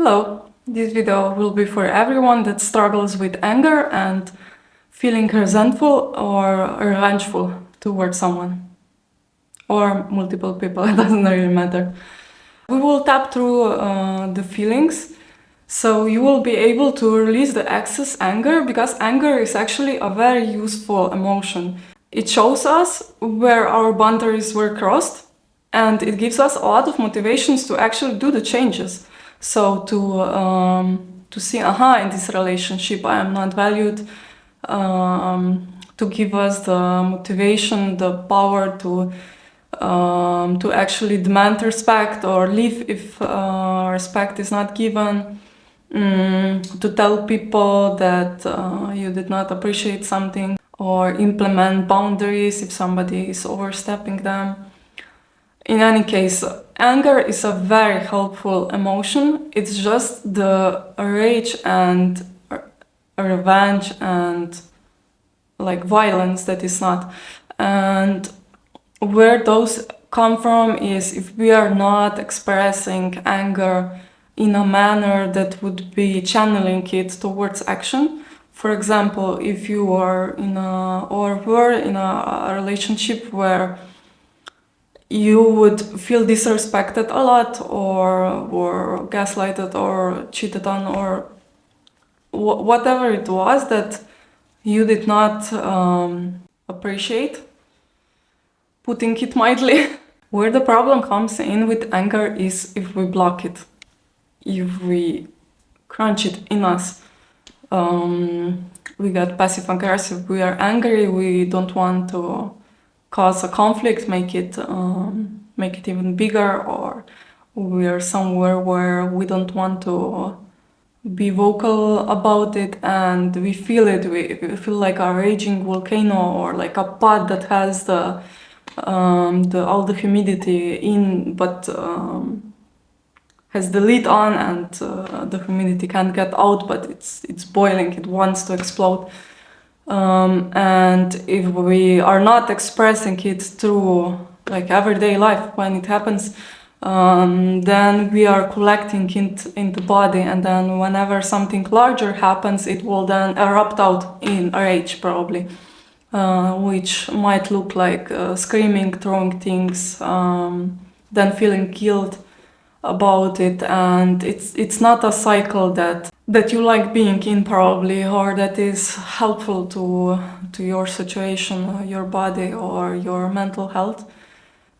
Hello, this video will be for everyone that struggles with anger and feeling resentful or revengeful towards someone or multiple people, it doesn't really matter. We will tap through the feelings, so you will be able to release the excess anger, because anger is actually a very useful emotion. It shows us where our boundaries were crossed, and it gives us a lot of motivations to actually do the changes. So to see, in this relationship I am not valued, to give us the motivation, the power to actually demand respect or leave if respect is not given, to tell people that you did not appreciate something, or implement boundaries if somebody is overstepping them. In any case, anger is a very helpful emotion. It's just the rage and revenge and like violence that is not. And where those come from is if we are not expressing anger in a manner that would be channeling it towards action. For example, if you are were in a relationship where you would feel disrespected a lot, or gaslighted, or cheated on, or whatever it was that you did not appreciate, putting it mildly. Where the problem comes in with anger is if we block it, if we crunch it in us. We get passive aggressive, we are angry, we don't want to cause a conflict, make it even bigger, or we are somewhere where we don't want to be vocal about it, and we feel it. We feel like a raging volcano, or like a pot that has all the humidity in, but has the lid on, and the humidity can't get out, but it's boiling. It wants to explode. And if we are not expressing it through like everyday life when it happens, then we are collecting it in the body, and then whenever something larger happens, it will then erupt out in rage, probably, which might look like screaming, throwing things, then feeling guilt about it. And it's not a cycle that you like being in, probably, or that is helpful to your situation, your body, or your mental health.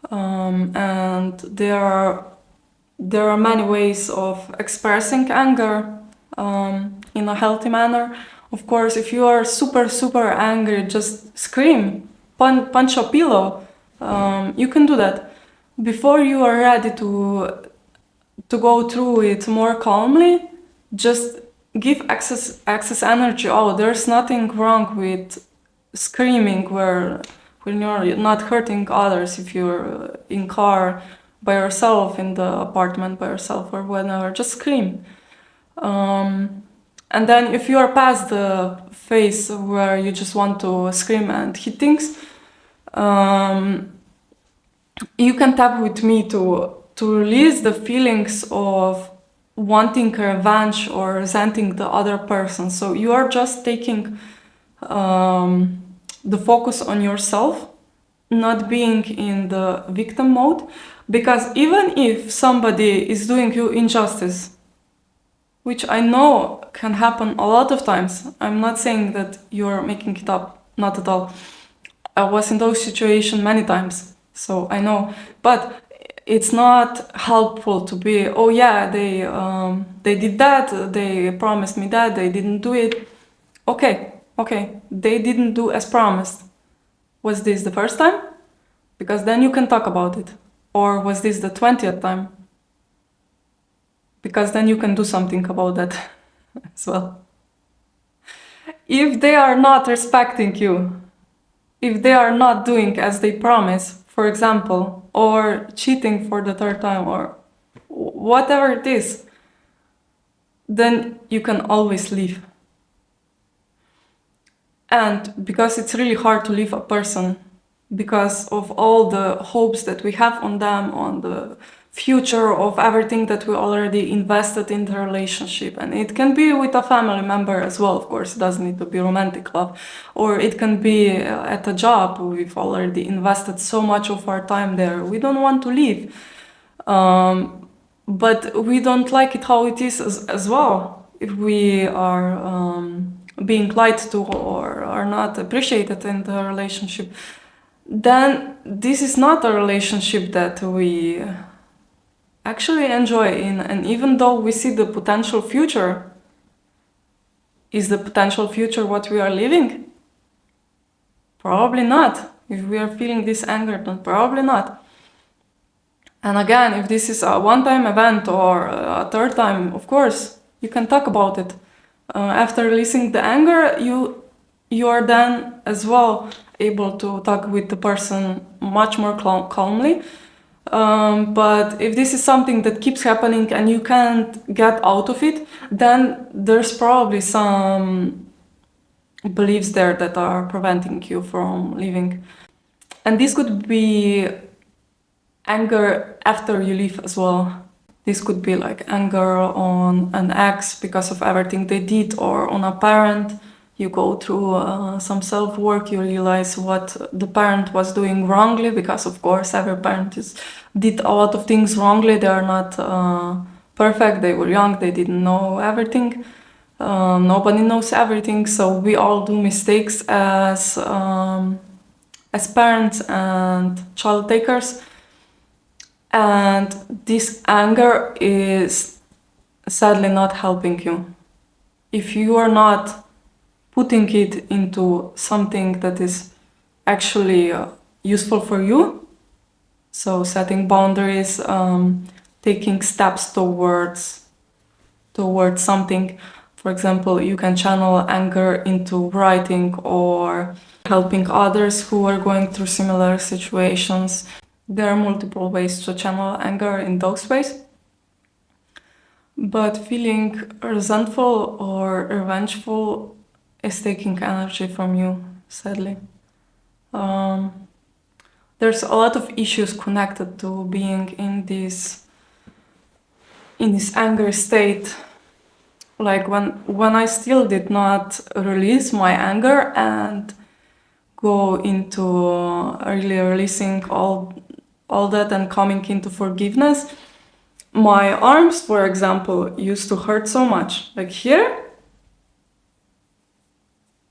And there are many ways of expressing anger in a healthy manner. Of course, if you are super angry, just scream, punch a pillow. You can do that. Before you are ready to go through it more calmly, just give excess energy out. There's nothing wrong with screaming when you're not hurting others. If you're in car by yourself, in the apartment by yourself, or whenever, just scream. And then if you are past the phase where you just want to scream and hit things, you can tap with me to release the feelings of wanting revenge or resenting the other person. So you are just taking the focus on yourself, not being in the victim mode. Because even if somebody is doing you injustice, which I know can happen a lot of times, I'm not saying that you're making it up, not at all. I was in those situations many times, so I know. But it's not helpful to be, oh yeah, they did that, they promised me that, they didn't do it. Okay, they didn't do as promised. Was this the first time? Because then you can talk about it. Or was this the 20th time? Because then you can do something about that as well. If they are not respecting you, if they are not doing as they promise, for example, or cheating for the third time, or whatever it is, then you can always leave. And because it's really hard to leave a person, because of all the hopes that we have on them, on the future of everything that we already invested in the relationship. And it can be with a family member as well, of course. It doesn't need to be romantic love. Or it can be at a job. We've already invested so much of our time there. We don't want to leave. But we don't like it how it is as well. If we are being lied to or are not appreciated in the relationship, then this is not a relationship that we actually enjoy in. And even though we see the potential future, is the potential future what we are living? Probably not. If we are feeling this anger, then probably not. And again, if this is a one-time event or a third time, of course, you can talk about it. After releasing the anger, you are then as well able to talk with the person much more calmly. But if this is something that keeps happening and you can't get out of it, then there's probably some beliefs there that are preventing you from leaving. And this could be anger after you leave as well. This could be like anger on an ex because of everything they did, or on a parent. You go through some self-work, you realize what the parent was doing wrongly, because of course every parent did a lot of things wrongly. They are not perfect, they were young, they didn't know everything. Nobody knows everything, so we all do mistakes as parents and child takers. And this anger is sadly not helping you. If you are not putting it into something that is actually useful for you, so setting boundaries, taking steps towards something. For example, you can channel anger into writing or helping others who are going through similar situations. There are multiple ways to channel anger in those ways. But feeling resentful or revengeful is taking energy from you, sadly. There's a lot of issues connected to being in this anger state. Like when I still did not release my anger and go into really releasing all that and coming into forgiveness, my arms, for example, used to hurt so much. Like here,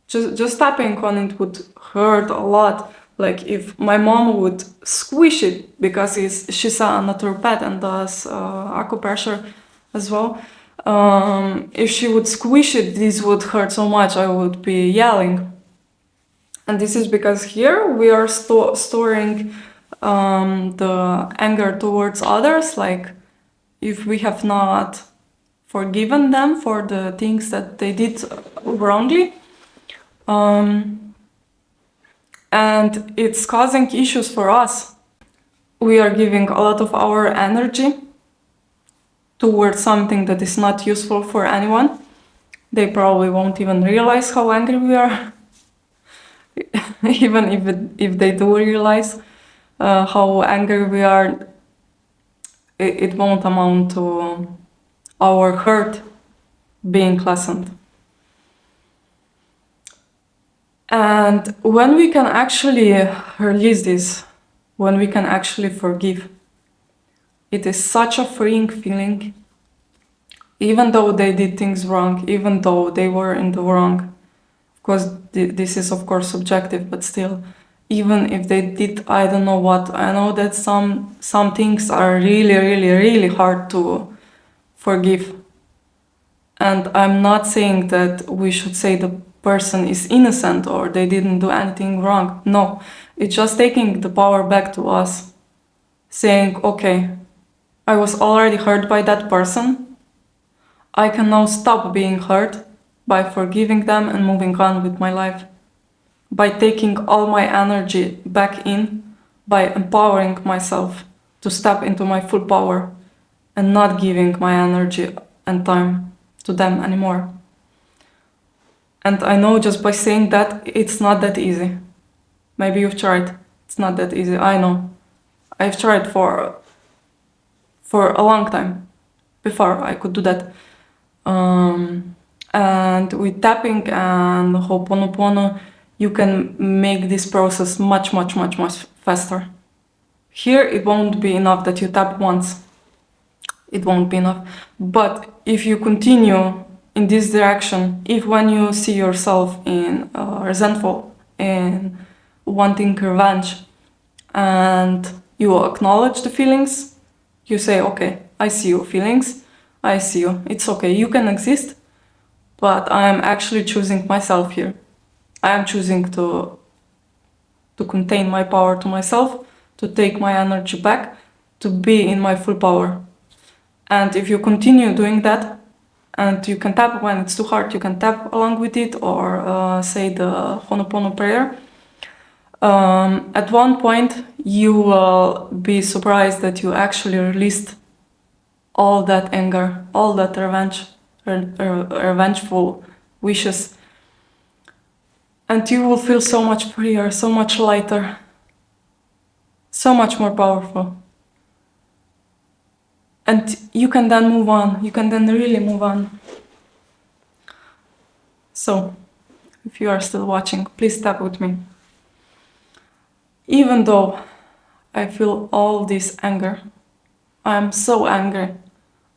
just tapping on it would hurt a lot. Like if my mom would squish it, because she's a naturopath and does acupressure as well. If she would squish it, this would hurt so much, I would be yelling. And this is because here we are storing the anger towards others. Like if we have not forgiven them for the things that they did wrongly, and it's causing issues for us. We are giving a lot of our energy towards something that is not useful for anyone. They probably won't even realize how angry we are. Even if they do realize how angry we are, it won't amount to our hurt being lessened. And when we can actually release this, when we can actually forgive, it is such a freeing feeling. Even though they did things wrong, even though they were in the wrong, because this is of course subjective, but still, even if they did, I don't know what, I know that some things are really, really, really hard to forgive. And I'm not saying that we should say the person is innocent or they didn't do anything wrong. No, it's just taking the power back to us, saying, okay, I was already hurt by that person. I can now stop being hurt by forgiving them and moving on with my life. By taking all my energy back in, by empowering myself to step into my full power and not giving my energy and time to them anymore. And I know just by saying that, it's not that easy. Maybe you've tried. It's not that easy, I know. I've tried for for a long time before I could do that. And with tapping and Ho'oponopono, you can make this process much faster. Here, it won't be enough that you tap once. It won't be enough. But if you continue in this direction, if when you see yourself in resentful and wanting revenge, and you acknowledge the feelings, you say, okay, I see your feelings, I see you, it's okay, you can exist, but I am actually choosing myself here. I am choosing to contain my power to myself, to take my energy back, to be in my full power. And if you continue doing that, and you can tap when it's too hard, you can tap along with it, or say the Ho'oponopono prayer. At one point, you will be surprised that you actually released all that anger, all that revengeful wishes. And you will feel so much freer, so much lighter, so much more powerful. And you can then move on, you can then really move on. So, if you are still watching, please tap with me. Even though I feel all this anger, I am so angry.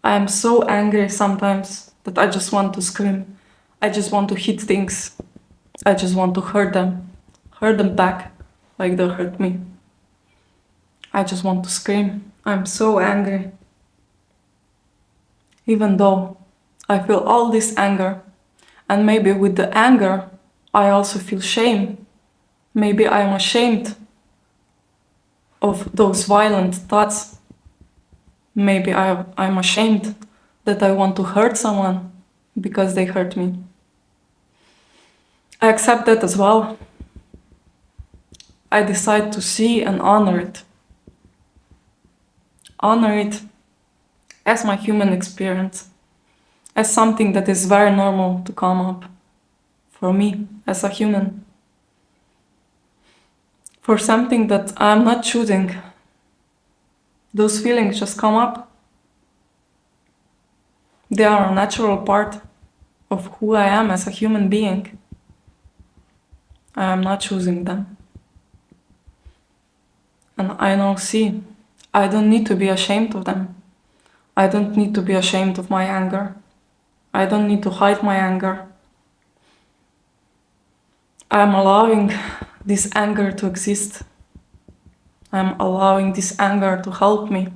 I am so angry sometimes that I just want to scream. I just want to hit things. I just want to hurt them back like they hurt me. I just want to scream. I'm so angry. Even though I feel all this anger, and maybe with the anger, I also feel shame. Maybe I'm ashamed of those violent thoughts. Maybe I'm ashamed that I want to hurt someone because they hurt me. I accept that as well. I decide to see and honor it. Honor it as my human experience, as something that is very normal to come up for me as a human. For something that I'm not choosing. Those feelings just come up. They are a natural part of who I am as a human being. I am not choosing them. And I now see, I don't need to be ashamed of them. I don't need to be ashamed of my anger. I don't need to hide my anger. I'm allowing this anger to exist. I'm allowing this anger to help me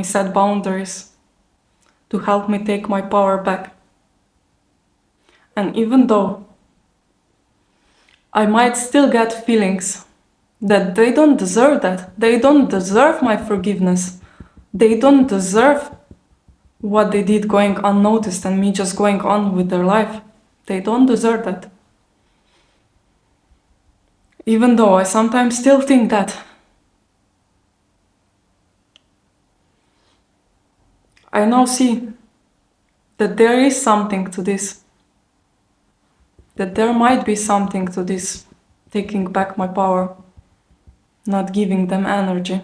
set boundaries, to help me take my power back. And even though I might still get feelings that they don't deserve that, they don't deserve my forgiveness, they don't deserve what they did going unnoticed and me just going on with their life. They don't deserve that. Even though I sometimes still think that, I now see that there is something to this. That there might be something to this, taking back my power, not giving them energy.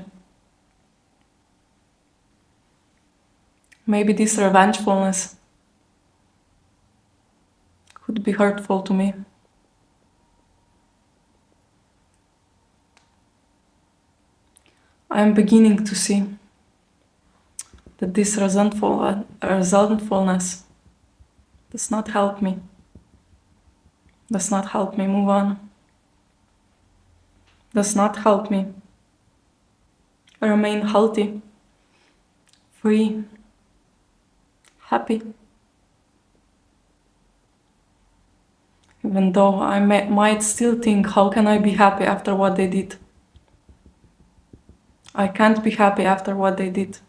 Maybe this revengefulness could be hurtful to me. I am beginning to see that this resentfulness does not help me. Does not help me move on. Does not help me remain healthy, free, happy. Even though I might still think, how can I be happy after what they did? I can't be happy after what they did.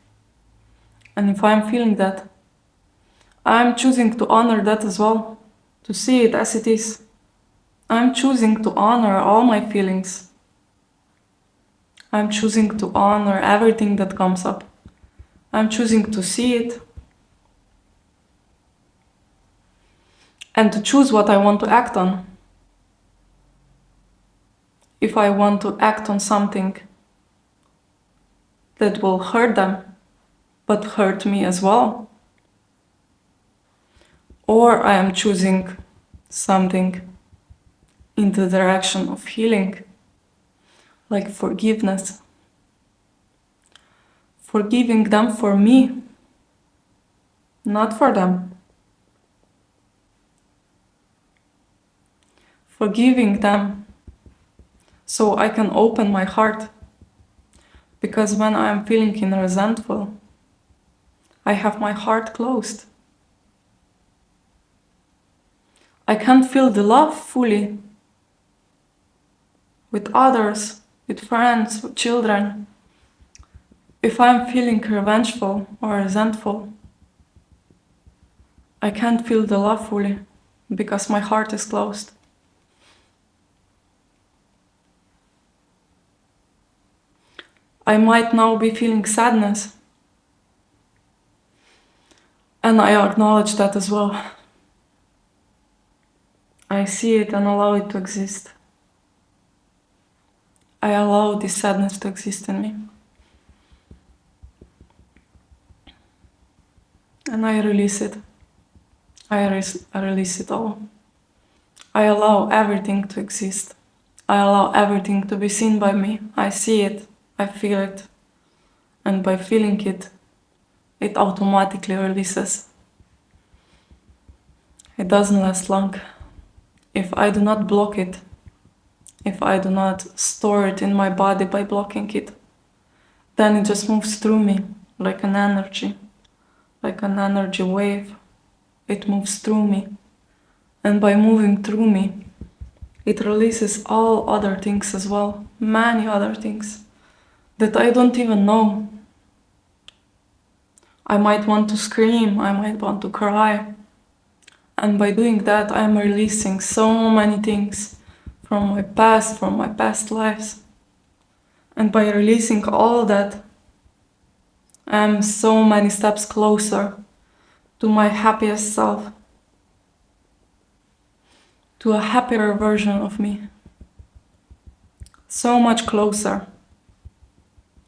And if I'm feeling that, I'm choosing to honor that as well, to see it as it is. I'm choosing to honor all my feelings. I'm choosing to honor everything that comes up. I'm choosing to see it and to choose what I want to act on. If I want to act on something that will hurt them, but hurt me as well. Or I am choosing something in the direction of healing, like forgiveness. Forgiving them for me, not for them. Forgiving them so I can open my heart. Because when I am feeling resentful, I have my heart closed. I can't feel the love fully with others, with friends, with children. If I'm feeling revengeful or resentful, I can't feel the love fully because my heart is closed. I might now be feeling sadness, and I acknowledge that as well. I see it and allow it to exist. I allow this sadness to exist in me. And I release it. I release it all. I allow everything to exist. I allow everything to be seen by me. I see it. I feel it. And by feeling it, it automatically releases. It doesn't last long. If I do not block it, if I do not store it in my body by blocking it, then it just moves through me like an energy wave. It moves through me. And by moving through me, it releases all other things as well, many other things that I don't even know. I might want to scream, I might want to cry. And by doing that, I'm releasing so many things from my past lives. And by releasing all that, I'm so many steps closer to my happiest self, to a happier version of me. So much closer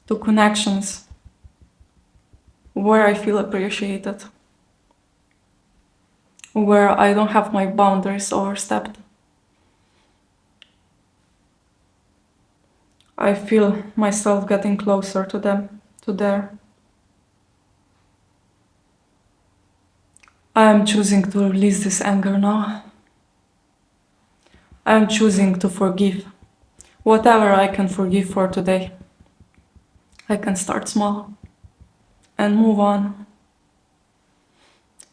to connections where I feel appreciated, where I don't have my boundaries overstepped. I feel myself getting closer to them, to there. I am choosing to release this anger now. I am choosing to forgive whatever I can forgive for today. I can start small and move on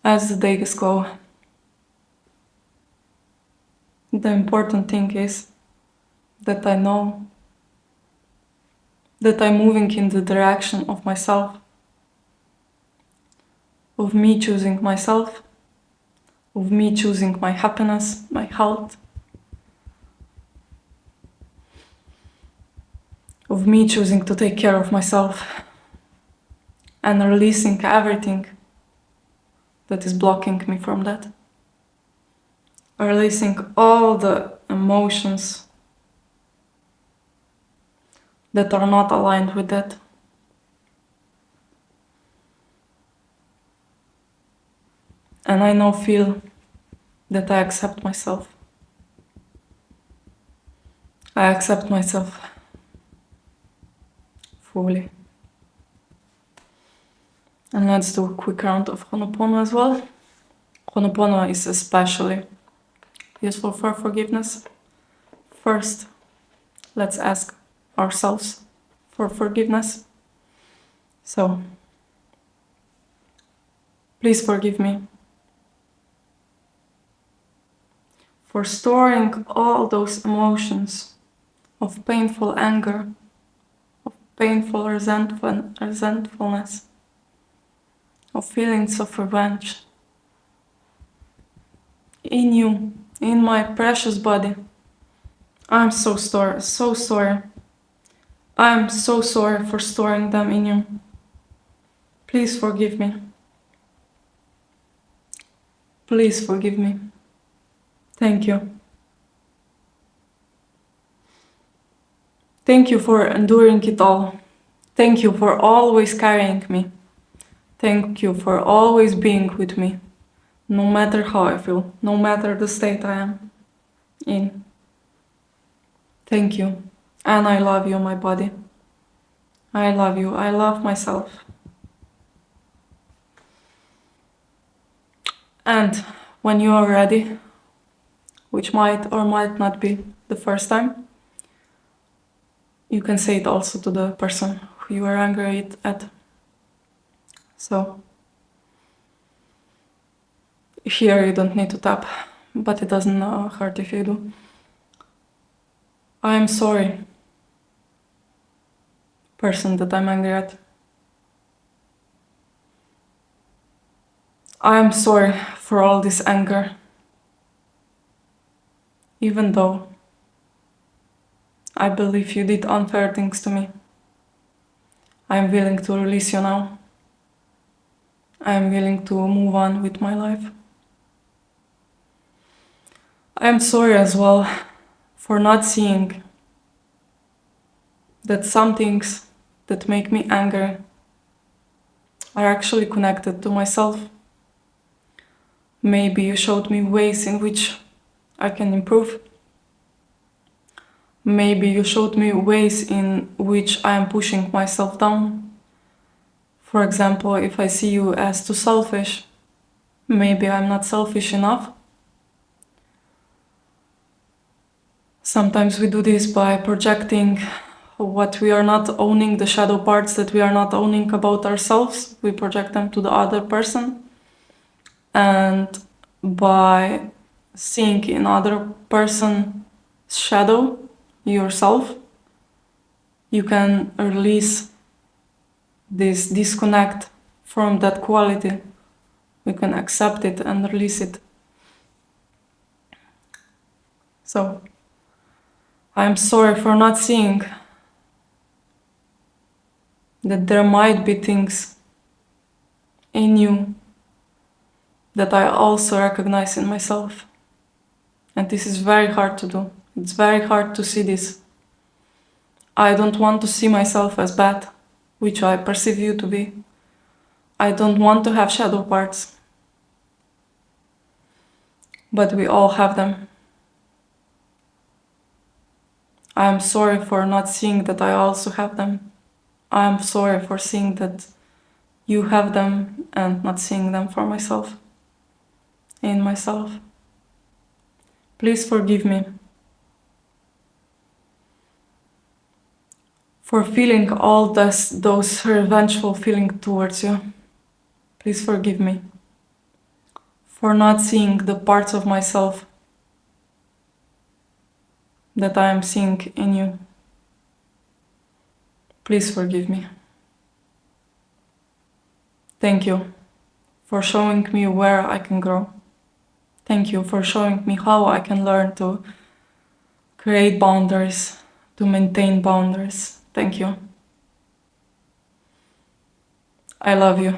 as the days go. The important thing is that I know that I'm moving in the direction of myself, of me choosing myself, of me choosing my happiness, my health, of me choosing to take care of myself and releasing everything that is blocking me from that. Releasing all the emotions that are not aligned with that. And I now feel that I accept myself. I accept myself fully. And let's do a quick round of Ho'oponopono as well. Ho'oponopono is especially useful for forgiveness. First, let's ask ourselves for forgiveness. So, please forgive me for storing all those emotions of painful anger, of painful resentfulness, of feelings of revenge in you, in my precious body. I'm so sorry. I'm so sorry for storing them in you. Please forgive me. Please forgive me. Thank you. Thank you for enduring it all, Thank you for always carrying me. Thank you for always being with me, no matter how I feel, no matter the state I am in. Thank you. And I love you, my body. I love you. I love myself. And when you are ready, which might or might not be the first time, you can say it also to the person who you are angry at. So here you don't need to tap, but it doesn't hurt if you do. I am sorry, person that I'm angry at. I am sorry for all this anger, even though I believe you did unfair things to me. I am willing to release you now. I am willing to move on with my life. I am sorry as well for not seeing that some things that make me angry are actually connected to myself. Maybe you showed me ways in which I can improve. Maybe you showed me ways in which I am pushing myself down. For example, if I see you as too selfish, maybe I'm not selfish enough. Sometimes we do this by projecting what we are not owning, the shadow parts that we are not owning about ourselves. We project them to the other person. And by seeing in other person's shadow yourself, you can release this disconnect from that quality. We can accept it and release it. So, I'm sorry for not seeing that there might be things in you that I also recognize in myself. And this is very hard to do. It's very hard to see this. I don't want to see myself as bad, which I perceive you to be. I don't want to have shadow parts. But we all have them. I am sorry for not seeing that I also have them. I am sorry for seeing that you have them and not seeing them for myself, in myself. Please forgive me for feeling all those revengeful feelings towards you. Please forgive me for not seeing the parts of myself that I am seeing in you. Please forgive me. Thank you for showing me where I can grow. Thank you for showing me how I can learn to create boundaries, to maintain boundaries. Thank you. I love you.